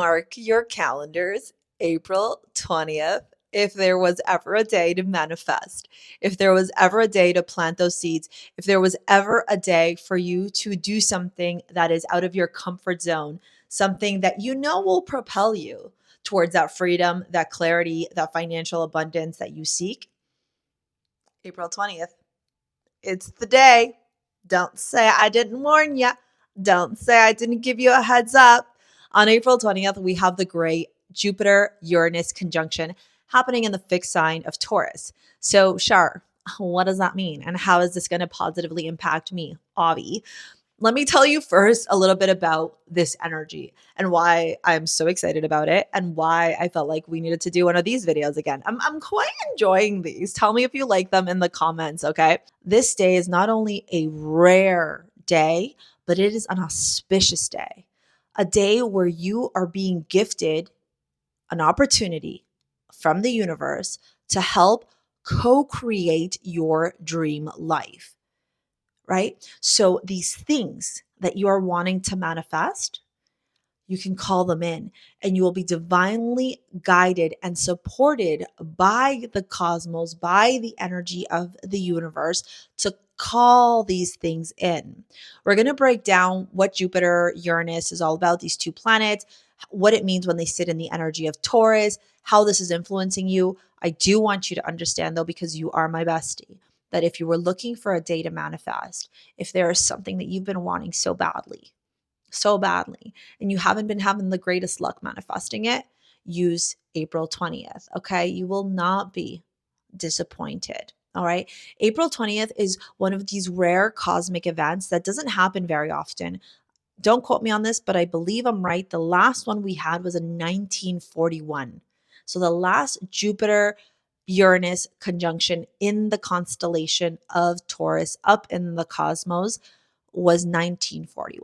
Mark your calendars, April 20th. If there was ever a day to manifest, if there was ever a day to plant those seeds, if there was ever a day for you to do something that is out of your comfort zone, something that you know will propel you towards that freedom, that clarity, that financial abundance that you seek, April 20th. It's the day. Don't say I didn't warn you. Don't say I didn't give you a heads up. On April 20th, we have the great Jupiter-Uranus conjunction happening in the fixed sign of Taurus. So, Shar, what does that mean? And how is this going to positively impact me, Avi? Let me tell you first a little bit about this energy and why I'm so excited about it and why I felt like we needed to do one of these videos again. I'm quite enjoying these. Tell me if you like them in the comments, okay? This day is not only a rare day, but it is an auspicious day, a day where you are being gifted an opportunity from the universe to help co-create your dream life. Right? So these things that you are wanting to manifest, you can call them in and you will be divinely guided and supported by the cosmos, by the energy of the universe to call these things in. We're going to break down what Jupiter, Uranus is all about, these two planets, what it means when they sit in the energy of Taurus, how this is influencing you. I do want you to understand though, because you are my bestie, that if you were looking for a day to manifest, if there is something that you've been wanting so badly, and you haven't been having the greatest luck manifesting it, use April 20th, okay? You will not be disappointed, all right? April 20th is one of these rare cosmic events that doesn't happen very often. Don't quote me on this, but I believe I'm right. The last one we had was in 1941. So the last Jupiter-Uranus conjunction in the constellation of Taurus up in the cosmos was 1941.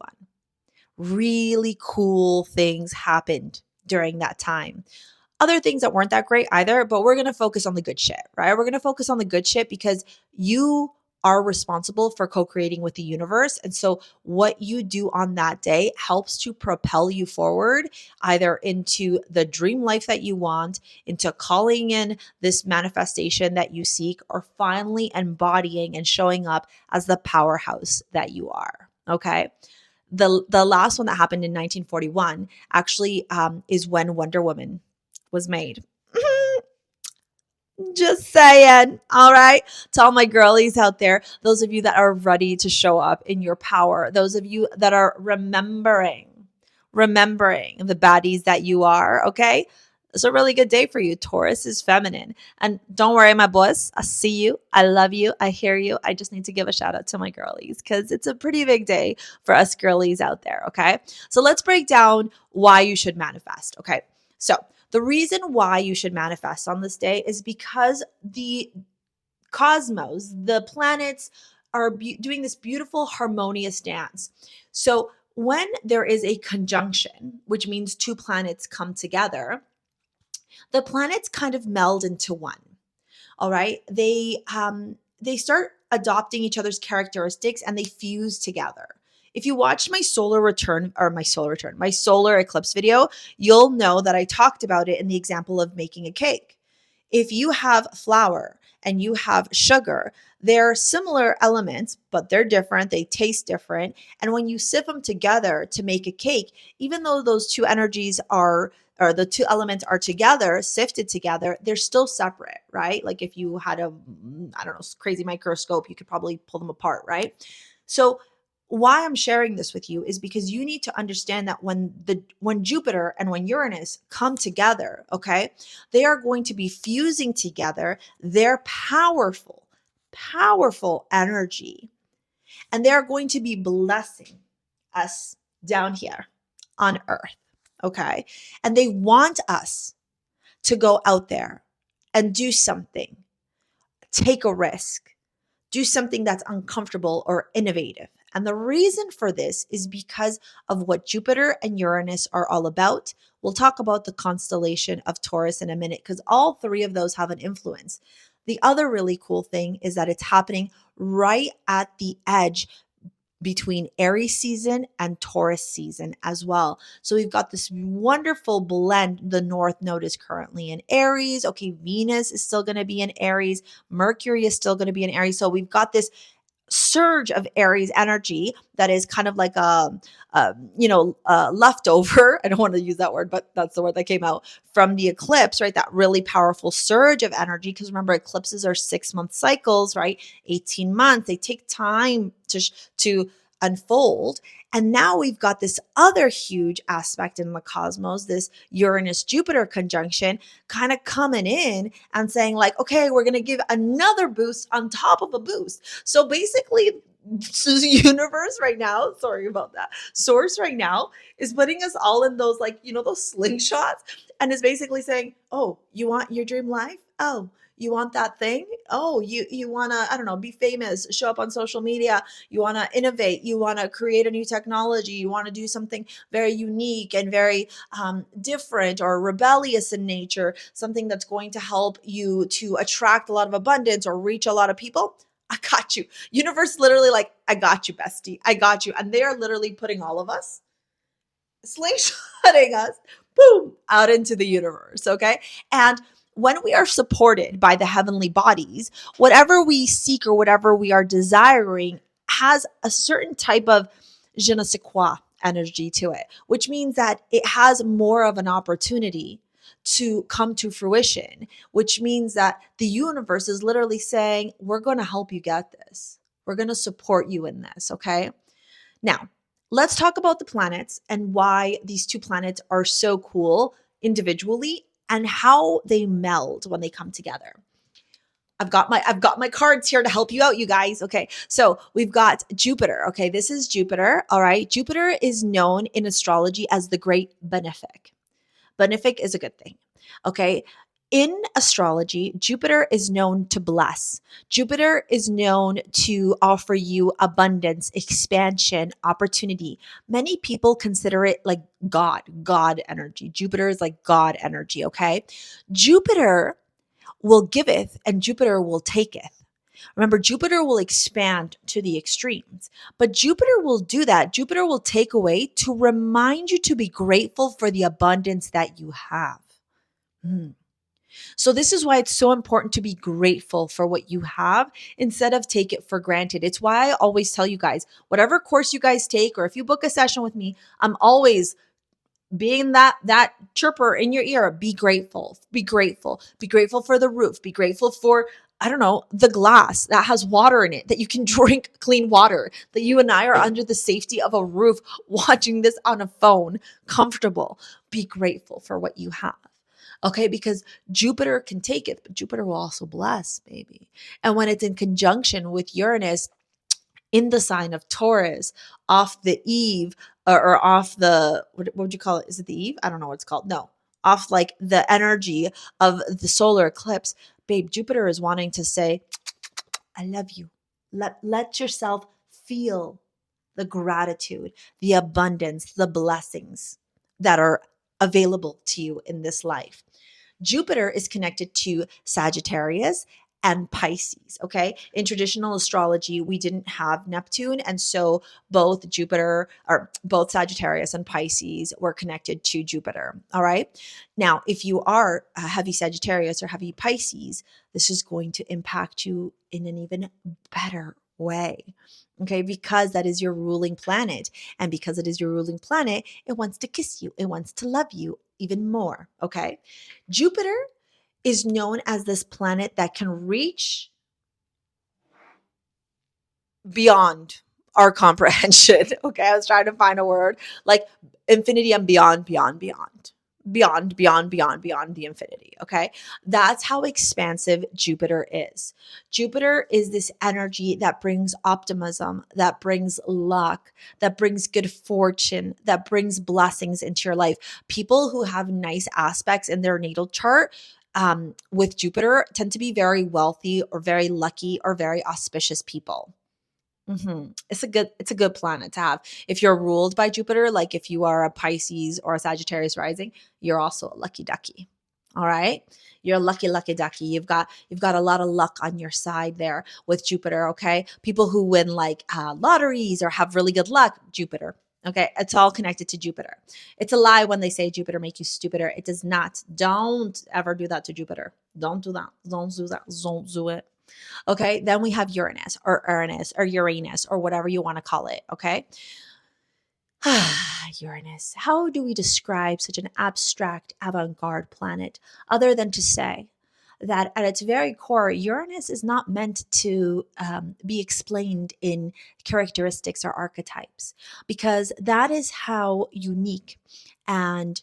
Really cool things happened during that time. Other things that weren't that great either, but we're going to focus on the good shit, right? We're going to focus on the good shit because you are responsible for co-creating with the universe. And so what you do on that day helps to propel you forward either into the dream life that you want, into calling in this manifestation that you seek, or finally embodying and showing up as the powerhouse that you are. Okay. The last one that happened in 1941 actually is when Wonder Woman was made. Just saying. All right. To all my girlies out there, those of you that are ready to show up in your power, those of you that are remembering the baddies that you are, okay? It's a really good day for you. Taurus is feminine. And don't worry, my boys. I see you. I love you. I hear you. I just need to give a shout out to my girlies because it's a pretty big day for us girlies out there, okay? So let's break down why you should manifest, okay? So the reason why you should manifest on this day is because the cosmos, the planets are doing this beautiful harmonious dance. So when there is a conjunction, which means two planets come together, the planets kind of meld into one. All right. They start adopting each other's characteristics and they fuse together. If you watched my solar eclipse video, you'll know that I talked about it in the example of making a cake. If you have flour and you have sugar, they're similar elements, but they're different. They taste different. And when you sift them together to make a cake, even though those two energies are, or the two elements are together, sifted together, they're still separate, right? Like if you had a, I don't know, crazy microscope, you could probably pull them apart, right? So why I'm sharing this with you is because you need to understand that when Jupiter and when Uranus come together, okay, they are going to be fusing together their powerful energy, and they are going to be blessing us down here on Earth, okay? And they want us to go out there and do something, take a risk, do something that's uncomfortable or innovative. And the reason for this is because of what Jupiter and Uranus are all about. We'll talk about the constellation of Taurus in a minute because all three of those have an influence. The other really cool thing is that it's happening right at the edge between Aries season and Taurus season as well. So we've got this wonderful blend. The North Node is currently in Aries. Okay, Venus is still going to be in Aries. Mercury is still going to be in Aries. So we've got this surge of Aries energy that is kind of like a leftover. I don't want to use that word, but that's the word that came out from the eclipse, right? That really powerful surge of energy. Because remember, eclipses are 6-month cycles, right? 18 months. They take time to unfold. And now we've got this other huge aspect in the cosmos, this Uranus-Jupiter conjunction, kind of coming in and saying like, okay, we're going to give another boost on top of a boost. So basically, the universe right now, sorry about that, source right now is putting us all in those, like, those slingshots, and is basically saying, oh, you want your dream life? Oh, you want that thing? Oh, you want to, I don't know, be famous, show up on social media. You want to innovate. You want to create a new technology. You want to do something very unique and very different or rebellious in nature, something that's going to help you to attract a lot of abundance or reach a lot of people. I got you. Universe literally like, I got you, bestie. I got you. And they are literally putting all of us, slingshotting us, boom, out into the universe. Okay. And when we are supported by the heavenly bodies, whatever we seek or whatever we are desiring has a certain type of je ne sais quoi energy to it, which means that it has more of an opportunity to come to fruition, which means that the universe is literally saying, we're going to help you get this. We're going to support you in this. Okay. Now, let's talk about the planets and why these two planets are so cool individually and how they meld when they come together. I've got my cards here to help you out, you guys. Okay. So we've got Jupiter. Okay. This is Jupiter. All right. Jupiter is known in astrology as the great benefic. Benefic is a good thing. Okay. In astrology, Jupiter is known to bless. Jupiter is known to offer you abundance, expansion, opportunity. Many people consider it like God energy. Jupiter is like God energy, okay? Jupiter will giveth and Jupiter will taketh. Remember, Jupiter will expand to the extremes, but Jupiter will do that. Jupiter will take away to remind you to be grateful for the abundance that you have. So this is why it's so important to be grateful for what you have instead of take it for granted. It's why I always tell you guys, whatever course you guys take, or if you book a session with me, I'm always being that chirper in your ear. Be grateful, be grateful, be grateful for the roof, be grateful for, I don't know, the glass that has water in it, that you can drink clean water, that you and I are under the safety of a roof watching this on a phone, comfortable. Be grateful for what you have. Okay, because Jupiter can take it, but Jupiter will also bless, baby. And when it's in conjunction with Uranus in the sign of Taurus, off the eve, or off the, what would you call it? Is it the eve? I don't know what it's called. No, off like the energy of the solar eclipse, babe, Jupiter is wanting to say, I love you. Let yourself feel the gratitude, the abundance, the blessings that are available to you in this life. Jupiter is connected to Sagittarius and Pisces. Okay. In traditional astrology, we didn't have Neptune. And so both Sagittarius and Pisces were connected to Jupiter. All right. Now, if you are a heavy Sagittarius or heavy Pisces, this is going to impact you in an even better way. Okay, because that is your ruling planet. And because it is your ruling planet, it wants to kiss you. It wants to love you even more. Okay. Jupiter is known as this planet that can reach beyond our comprehension. Okay. I was trying to find a word like infinity and beyond the infinity. Okay. That's how expansive Jupiter is. Jupiter is this energy that brings optimism, that brings luck, that brings good fortune, that brings blessings into your life. People who have nice aspects in their natal chart with Jupiter tend to be very wealthy or very lucky or very auspicious people. It's a good planet to have. If you're ruled by Jupiter, like if you are a Pisces or a Sagittarius rising, you're also a lucky ducky. All right. You're lucky, lucky ducky. You've got a lot of luck on your side there with Jupiter. Okay. People who win like lotteries or have really good luck, Jupiter. Okay. It's all connected to Jupiter. It's a lie when they say Jupiter make you stupider. It does not. Don't ever do that to Jupiter. Don't do that. Don't do that. Don't do it. Okay. Then we have Uranus or Uranus or whatever you want to call it. Okay. Uranus. How do we describe such an abstract avant-garde planet other than to say that at its very core, Uranus is not meant to be explained in characteristics or archetypes, because that is how unique and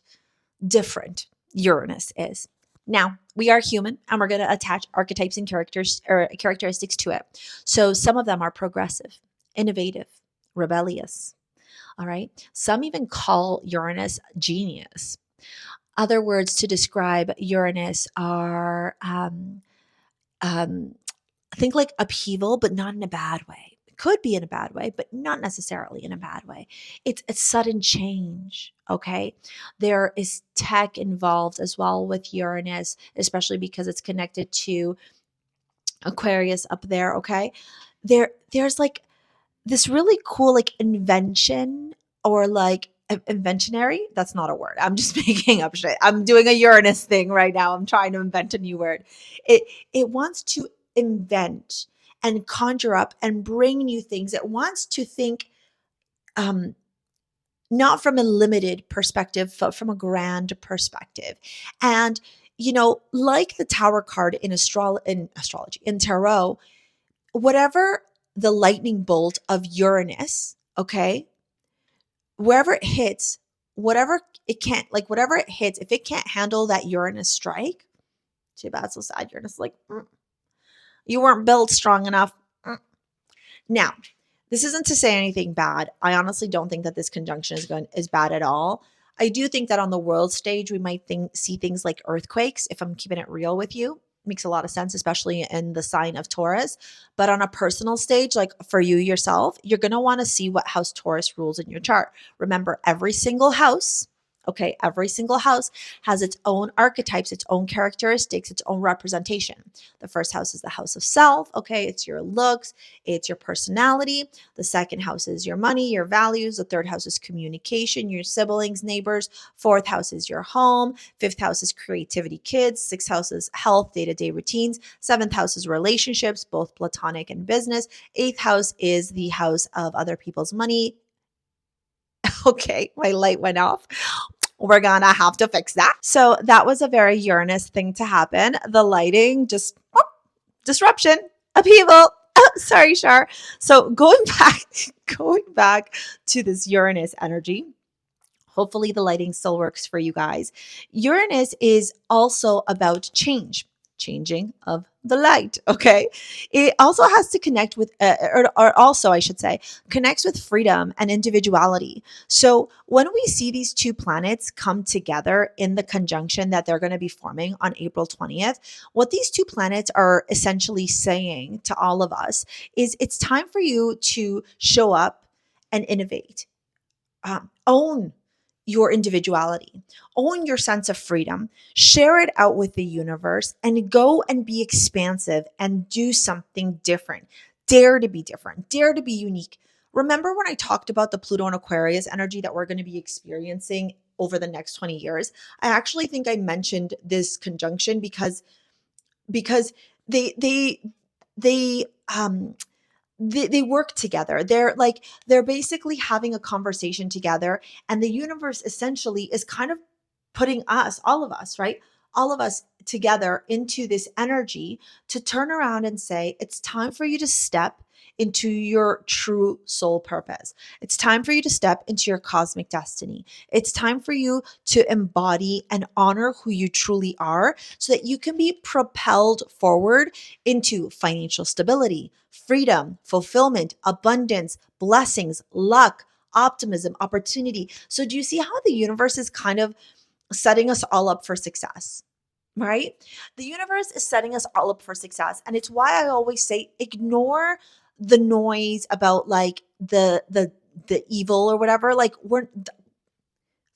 different Uranus is. Now, we are human and we're going to attach archetypes and characters or characteristics to it. So some of them are progressive, innovative, rebellious. All right. Some even call Uranus genius. Other words to describe Uranus are think like upheaval, but not in a bad way. It could be in a bad way, but not necessarily in a bad way. It's a sudden change. Okay. There is tech involved as well with Uranus, especially because it's connected to Aquarius up there. Okay. There's like this really cool like invention or like inventionary. That's not a word. I'm just making up shit. I'm doing a Uranus thing right now. I'm trying to invent a new word. It wants to invent and conjure up and bring new things. It wants to think um not from a limited perspective, but from a grand perspective. And like the Tower card in astrology, in tarot, whatever the lightning bolt of Uranus, okay, wherever it hits, whatever it hits, if it can't handle that Uranus strike, too bad, so sad. Uranus is like, you weren't built strong enough. Now, this isn't to say anything bad. I honestly don't think that this conjunction is bad at all. I do think that on the world stage, we might see things like earthquakes, if I'm keeping it real with you. Makes a lot of sense, especially in the sign of Taurus. But on a personal stage, like for you yourself, you're going to want to see what house Taurus rules in your chart. Remember, every single house has its own archetypes, its own characteristics, its own representation. The first house is the house of self. Okay. It's your looks, it's your personality. The second house is your money, your values. The third house is communication, your siblings, neighbors. Fourth house is your home. Fifth house is creativity, kids. Sixth house is health, day-to-day routines. Seventh house is relationships, both platonic and business. Eighth house is the house of other people's money. Okay, my light went off. We're gonna have to fix that. So that was a very Uranus thing to happen. The lighting just disruption, upheaval. Sorry, Shar. So going back to this Uranus energy. Hopefully the lighting still works for you guys. Uranus is also about changing of the light. Okay. It also has to connect with, or also I should say, connects with freedom and individuality. So when we see these two planets come together in the conjunction that they're going to be forming on April 20th, what these two planets are essentially saying to all of us is it's time for you to show up and innovate. Own your individuality, own your sense of freedom, share it out with the universe, and go and be expansive and do something different. Dare to be different, dare to be unique. Remember when I talked about the Pluto and Aquarius energy that we're going to be experiencing over the next 20 years? I actually think I mentioned this conjunction because they they work together. They're basically having a conversation together, and the universe essentially is kind of putting all of us, right? All of us together into this energy to turn around and say, it's time for you to step into your true soul purpose. It's time for you to step into your cosmic destiny. It's time for you to embody and honor who you truly are so that you can be propelled forward into financial stability, freedom, fulfillment, abundance, blessings, luck, optimism, opportunity. So do you see how the universe is kind of setting us all up for success? Right? The universe is setting us all up for success. And it's why I always say ignore the noise about like the evil or whatever. Like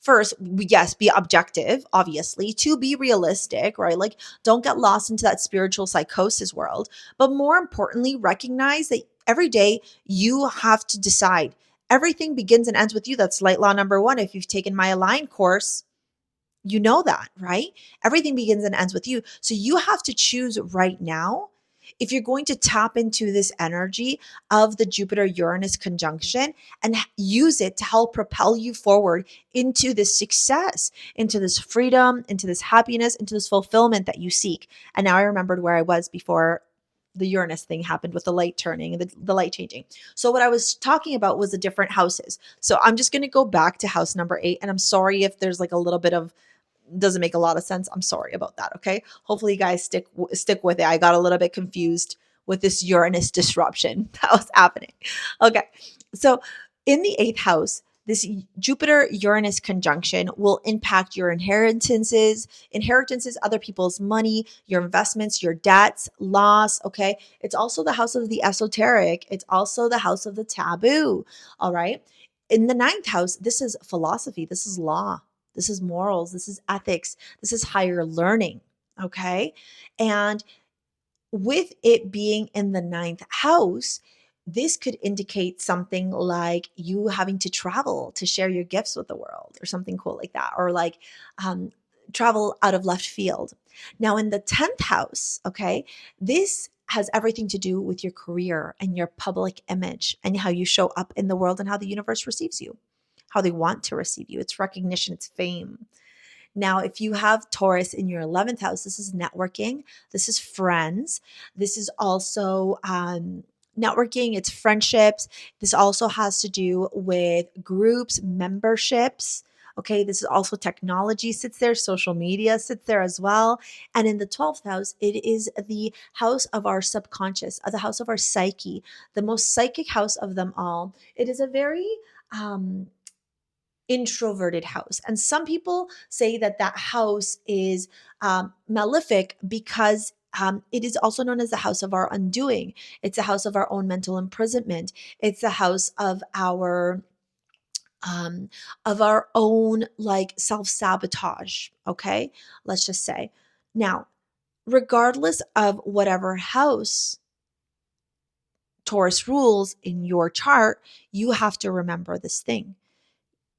first, yes, be objective, obviously, to be realistic, right? Like, don't get lost into that spiritual psychosis world. But more importantly, recognize that every day you have to decide. Everything begins and ends with you. That's light law number one. If you've taken my Align course, you know that, right? Everything begins and ends with you. So you have to choose right now if you're going to tap into this energy of the Jupiter-Uranus conjunction and use it to help propel you forward into this success, into this freedom, into this happiness, into this fulfillment that you seek. And now I remembered where I was before the Uranus thing happened with the light turning and the light changing. So what I was talking about was the different houses. So I'm just going to go back to house number 8. And I'm sorry if there's like a little bit of doesn't make a lot of sense. I'm sorry about that. Okay. Hopefully you guys stick with it. I got a little bit confused with this Uranus disruption that was happening. Okay. So in the 8th house, this Jupiter-Uranus conjunction will impact your inheritances, other people's money, your investments, your debts, loss. Okay. It's also the house of the esoteric. It's also the house of the taboo. All right. In the 9th house, this is philosophy. This is law. This is morals. This is ethics. This is higher learning. Okay. And with it being in the 9th house, this could indicate something like you having to travel to share your gifts with the world or something cool like that, or like travel out of left field. Now, in the 10th house, okay, this has everything to do with your career and your public image and how you show up in the world and how the universe receives you, how they want to receive you. It's recognition, it's fame. Now, if you have Taurus in your 11th house, this is networking, this is friends, this is also networking, it's friendships. This also has to do with groups, memberships. Okay, this is also technology sits there, social media sits there as well. And in the 12th house, it is the house of our subconscious, the house of our psyche, the most psychic house of them all. It is a very introverted house. And some people say that that house is malefic because it is also known as the house of our undoing. It's a house of our own mental imprisonment. It's a house of our own like self-sabotage. Okay, let's just say. Now, regardless of whatever house Taurus rules in your chart, you have to remember this thing.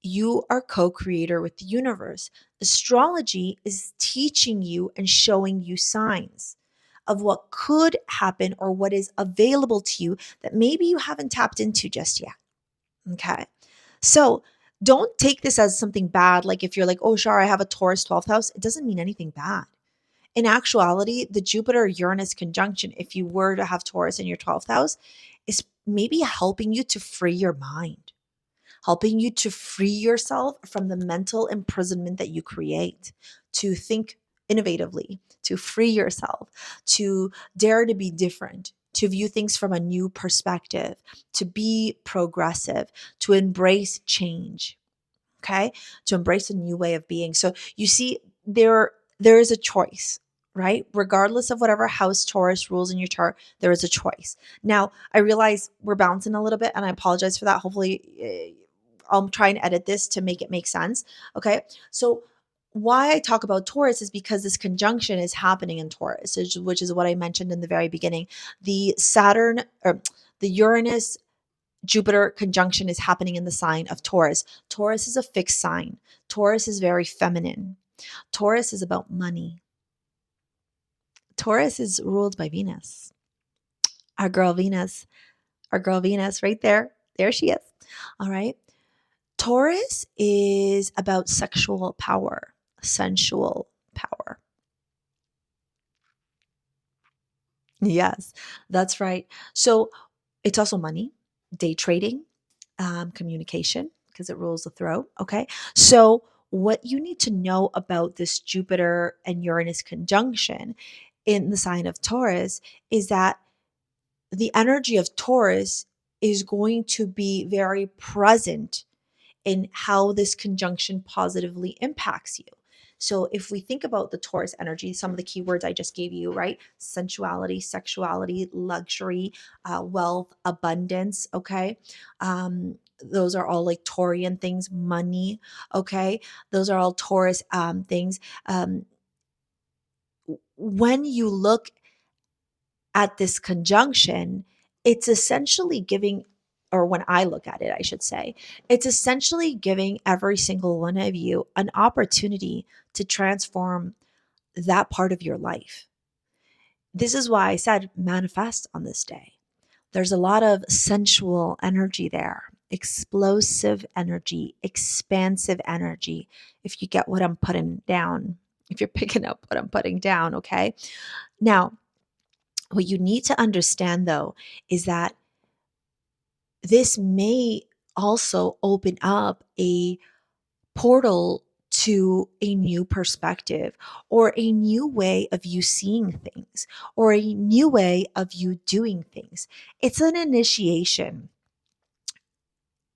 You are co-creator with the universe. Astrology is teaching you and showing you signs of what could happen or what is available to you that maybe you haven't tapped into just yet. Okay. So don't take this as something bad. Like if you're like, oh, sure, I have a Taurus 12th house, it doesn't mean anything bad. In actuality, the Jupiter-Uranus conjunction, if you were to have Taurus in your 12th house, is maybe helping you to free your mind, helping you to free yourself from the mental imprisonment that you create, to think innovatively, to free yourself, to dare to be different, to view things from a new perspective, to be progressive, to embrace change, okay? To embrace a new way of being. So you see, there is a choice, right? Regardless of whatever house Taurus rules in your chart, there is a choice. Now, I realize we're bouncing a little bit and I apologize for that. Hopefully, I'll try and edit this to make it make sense. Okay. So why I talk about Taurus is because this conjunction is happening in Taurus, which is what I mentioned in the very beginning. The Saturn or the Uranus Jupiter conjunction is happening in the sign of Taurus. Taurus is a fixed sign. Taurus is very feminine. Taurus is about money. Taurus is ruled by Venus. Our girl Venus right there. There she is. All right. Taurus is about sexual power, sensual power. Yes, that's right. So it's also money, day trading, communication, because it rules the throat. Okay. So what you need to know about this Jupiter and Uranus conjunction in the sign of Taurus is that the energy of Taurus is going to be very present in how this conjunction positively impacts you. So if we think about the Taurus energy, some of the keywords I just gave you, right? Sensuality, sexuality, luxury, wealth, abundance, okay? those are all like Taurian things, money. Okay. Those are all Taurus things. When you look at this conjunction, it's essentially giving, or when I look at it, I should say, it's essentially giving every single one of you an opportunity to transform that part of your life. This is why I said manifest on this day. There's a lot of sensual energy there, explosive energy, expansive energy. If you get what I'm putting down, if you're picking up what I'm putting down, okay? Now, what you need to understand though is that this may also open up a portal to a new perspective or a new way of you seeing things or a new way of you doing things. It's an initiation.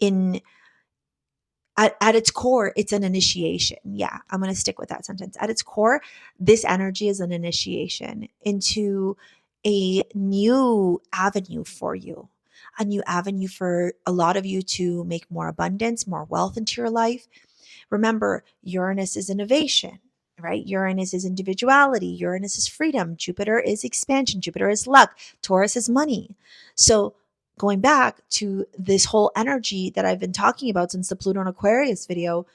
In at its core, it's an initiation. Yeah, I'm going to stick with that sentence. At its core, this energy is an initiation into a new avenue for you, a new avenue for a lot of you to make more abundance, more wealth into your life. Remember, Uranus is innovation, right? Uranus is individuality. Uranus is freedom. Jupiter is expansion. Jupiter is luck. Taurus is money. So, going back to this whole energy that I've been talking about since the Pluto and Aquarius video,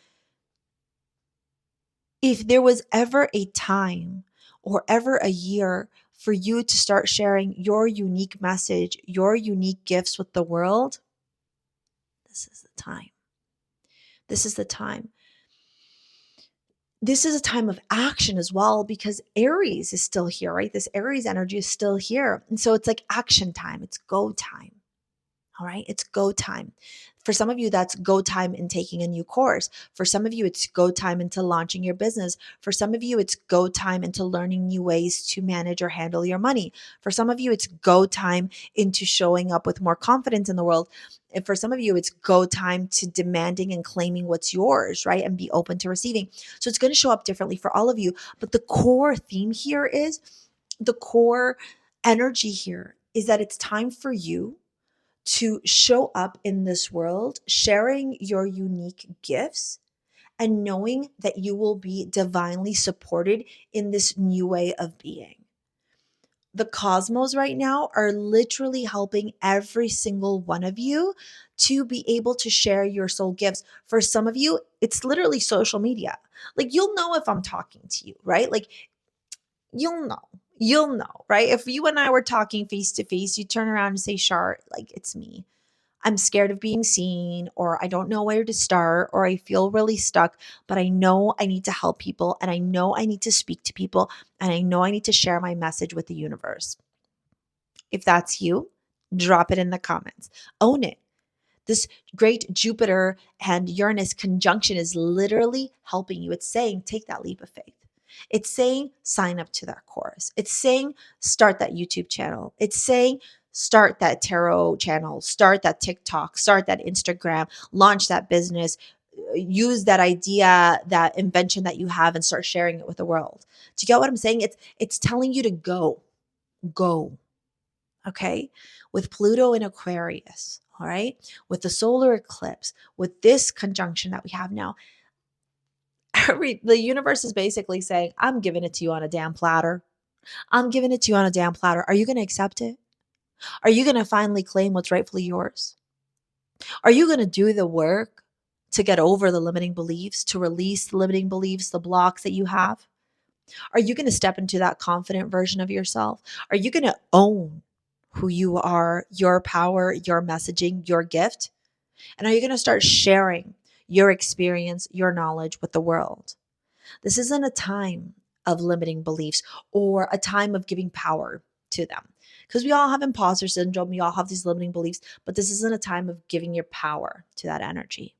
if there was ever a time or ever a year for you to start sharing your unique message, your unique gifts with the world, this is the time. This is the time. This is a time of action as well because Aries is still here, right? This Aries energy is still here. And so it's like action time. It's go time. All right. It's go time. For some of you, that's go time in taking a new course. For some of you, it's go time into launching your business. For some of you, it's go time into learning new ways to manage or handle your money. For some of you, it's go time into showing up with more confidence in the world. And for some of you, it's go time to demanding and claiming what's yours, right? And be open to receiving. So it's going to show up differently for all of you. But the core theme here is the core energy here is that it's time for you to show up in this world, sharing your unique gifts and knowing that you will be divinely supported in this new way of being. The cosmos right now are literally helping every single one of you to be able to share your soul gifts. For some of you, it's literally social media. Like you'll know if I'm talking to you, right? Like you'll know. You'll know, right? If you and I were talking face to face, you turn around and say, Char, like it's me. I'm scared of being seen, or I don't know where to start, or I feel really stuck, but I know I need to help people, and I know I need to speak to people, and I know I need to share my message with the universe. If that's you, drop it in the comments. Own it. This great Jupiter and Uranus conjunction is literally helping you. It's saying, take that leap of faith. It's saying, sign up to that course. It's saying, start that YouTube channel. It's saying, start that tarot channel, start that TikTok, start that Instagram, launch that business, use that idea, that invention that you have and start sharing it with the world. Do you get what I'm saying? It's telling you to go. Okay? With Pluto in Aquarius, all right? With the solar eclipse, with this conjunction that we have now, the universe is basically saying, I'm giving it to you on a damn platter. I'm giving it to you on a damn platter. Are you going to accept it? Are you going to finally claim what's rightfully yours? Are you going to do the work to get over the limiting beliefs, to release the limiting beliefs, the blocks that you have? Are you going to step into that confident version of yourself? Are you going to own who you are, your power, your messaging, your gift? And are you going to start sharing your experience, your knowledge with the world? This isn't a time of limiting beliefs or a time of giving power to them. Because we all have imposter syndrome, we all have these limiting beliefs, but this isn't a time of giving your power to that energy.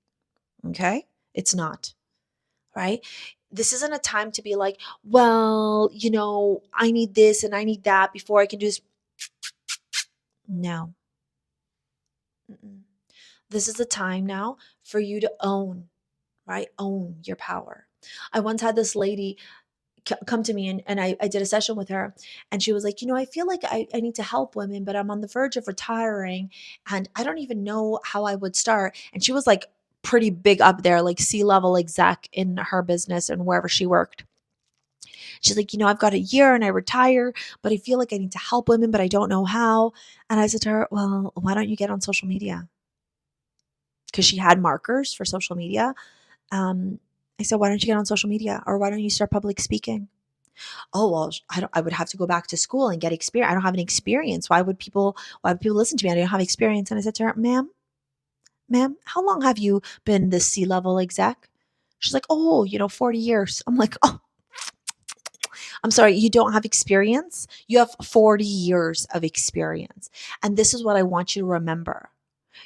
Okay? It's not, right? This isn't a time to be like, well, I need this and I need that before I can do this. No. Mm-mm. This is a time now for you to own, right? Own your power. I once had this lady come to me, and I did a session with her, and she was like, I feel like I need to help women, but I'm on the verge of retiring and I don't even know how I would start. And she was like pretty big up there, like C-level exec in her business and wherever she worked. She's like, I've got a year and I retire, but I feel like I need to help women, but I don't know how. And I said to her, well, why don't you get on social media? Because she had markers for social media. I said, why don't you get on social media, or why don't you start public speaking? Oh, well, I would have to go back to school and get experience. I don't have any experience. Why would people listen to me? I don't have experience. And I said to her, ma'am, how long have you been this C-level exec? She's like, 40 years. I'm like, oh, I'm sorry, you don't have experience. You have 40 years of experience. And this is what I want you to remember.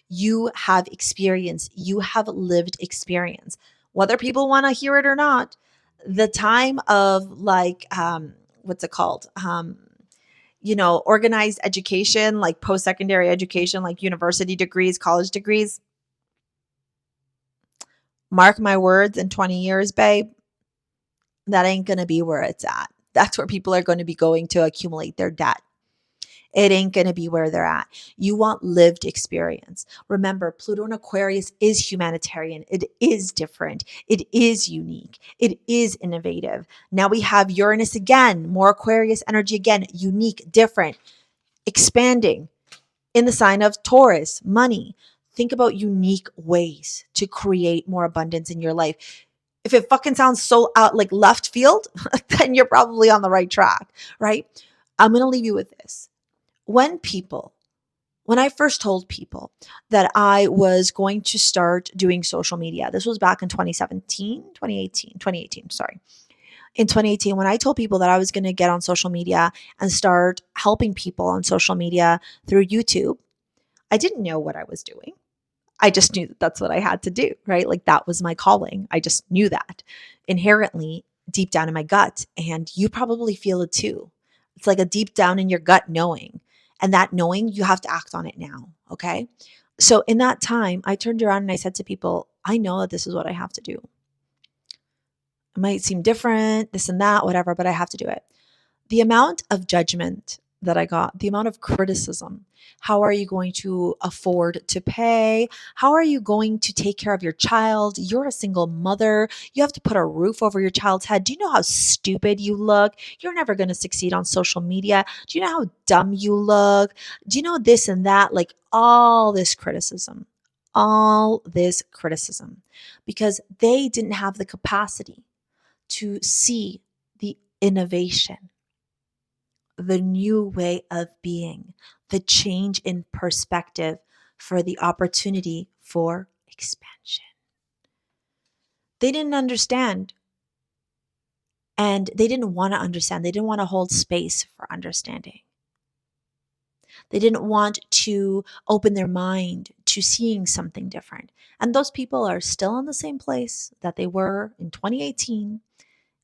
You have experience. You have lived experience. Whether people want to hear it or not, the time of like, what's it called? Organized education, like post-secondary education, like university degrees, college degrees. Mark my words, in 20 years, babe, that ain't going to be where it's at. That's where people are going to be going to accumulate their debt. It ain't going to be where they're at. You want lived experience. Remember, Pluto in Aquarius is humanitarian. It is different. It is unique. It is innovative. Now we have Uranus again, more Aquarius energy again, unique, different, expanding in the sign of Taurus, money. Think about unique ways to create more abundance in your life. If it fucking sounds so out like left field, then you're probably on the right track, right? I'm going to leave you with this. When I first told people that I was going to start doing social media, this was back in 2018, sorry. In 2018, when I told people that I was going to get on social media and start helping people on social media through YouTube, I didn't know what I was doing. I just knew that that's what I had to do, right? Like that was my calling. I just knew that inherently deep down in my gut. And you probably feel it too. It's like a deep down in your gut knowing. And that knowing, you have to act on it now. Okay. So in that time, I turned around and I said to people, I know that this is what I have to do. It might seem different, this and that, whatever, but I have to do it. The amount of judgment that I got, the amount of criticism. How are you going to afford to pay? How are you going to take care of your child? You're a single mother. You have to put a roof over your child's head. Do you know how stupid you look? You're never going to succeed on social media. Do you know how dumb you look? Do you know this and that? Like all this criticism, because they didn't have the capacity to see the innovation, the new way of being, the change in perspective for the opportunity for expansion. They didn't understand, and they didn't want to understand. They didn't want to hold space for understanding. They didn't want to open their mind to seeing something different. And those people are still in the same place that they were in 2018,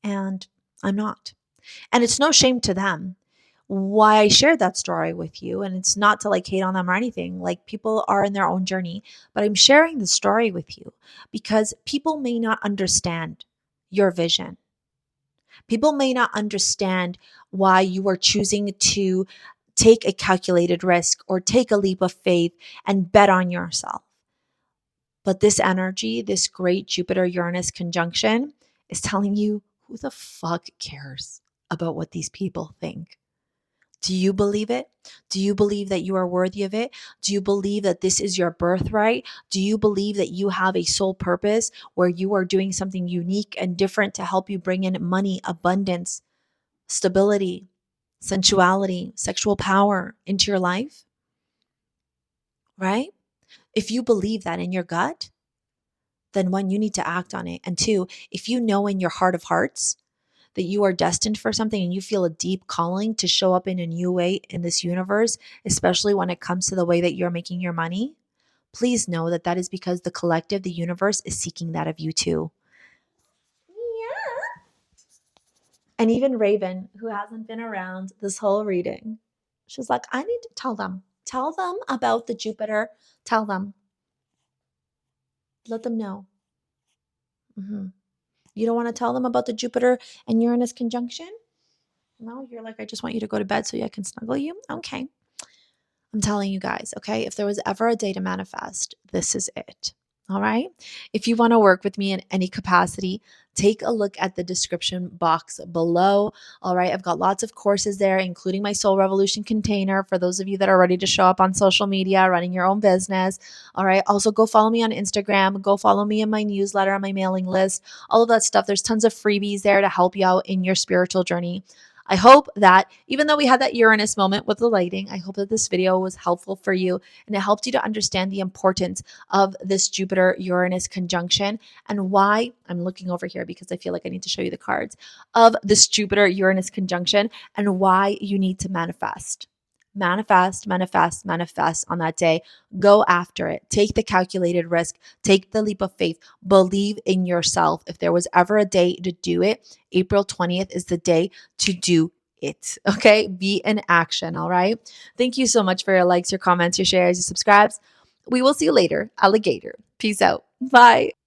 and I'm not. And it's no shame to them why I shared that story with you. And it's not to like hate on them or anything. Like people are in their own journey, but I'm sharing the story with you because people may not understand your vision. People may not understand why you are choosing to take a calculated risk or take a leap of faith and bet on yourself. But this energy, this great Jupiter-Uranus conjunction is telling you, who the fuck cares about what these people think? Do you believe it? Do you believe that you are worthy of it? Do you believe that this is your birthright? Do you believe that you have a soul purpose where you are doing something unique and different to help you bring in money, abundance, stability, sensuality, sexual power into your life? Right? If you believe that in your gut, then one, you need to act on it. And two, if you know in your heart of hearts that you are destined for something and you feel a deep calling to show up in a new way in this universe, especially when it comes to the way that you're making your money, please know that that is because the collective, the universe, is seeking that of you too. Yeah. And even Raven, who hasn't been around this whole reading, she's like, I need to tell them about the Jupiter. Tell them. Let them know. You don't want to tell them about the Jupiter and Uranus conjunction? No, you're like, I just want you to go to bed so I can snuggle you. Okay. I'm telling you guys, okay, if there was ever a day to manifest, this is it. All right. If you want to work with me in any capacity, take a look at the description box below. All right. I've got lots of courses there, including my Soul Revolution container for those of you that are ready to show up on social media, running your own business. All right. Also, go follow me on Instagram. Go follow me in my newsletter, on my mailing list, all of that stuff. There's tons of freebies there to help you out in your spiritual journey. I hope that even though we had that Uranus moment with the lighting, I hope that this video was helpful for you and it helped you to understand the importance of this Jupiter-Uranus conjunction and why I'm looking over here because I feel like I need to show you the cards of this Jupiter-Uranus conjunction and why you need to manifest. Manifest, manifest, manifest on that day. Go after it. Take the calculated risk. Take the leap of faith. Believe in yourself. If there was ever a day to do it, April 20th is the day to do it. Okay? Be in action. All right? Thank you so much for your likes, your comments, your shares, your subscribes. We will see you later. Alligator. Peace out. Bye.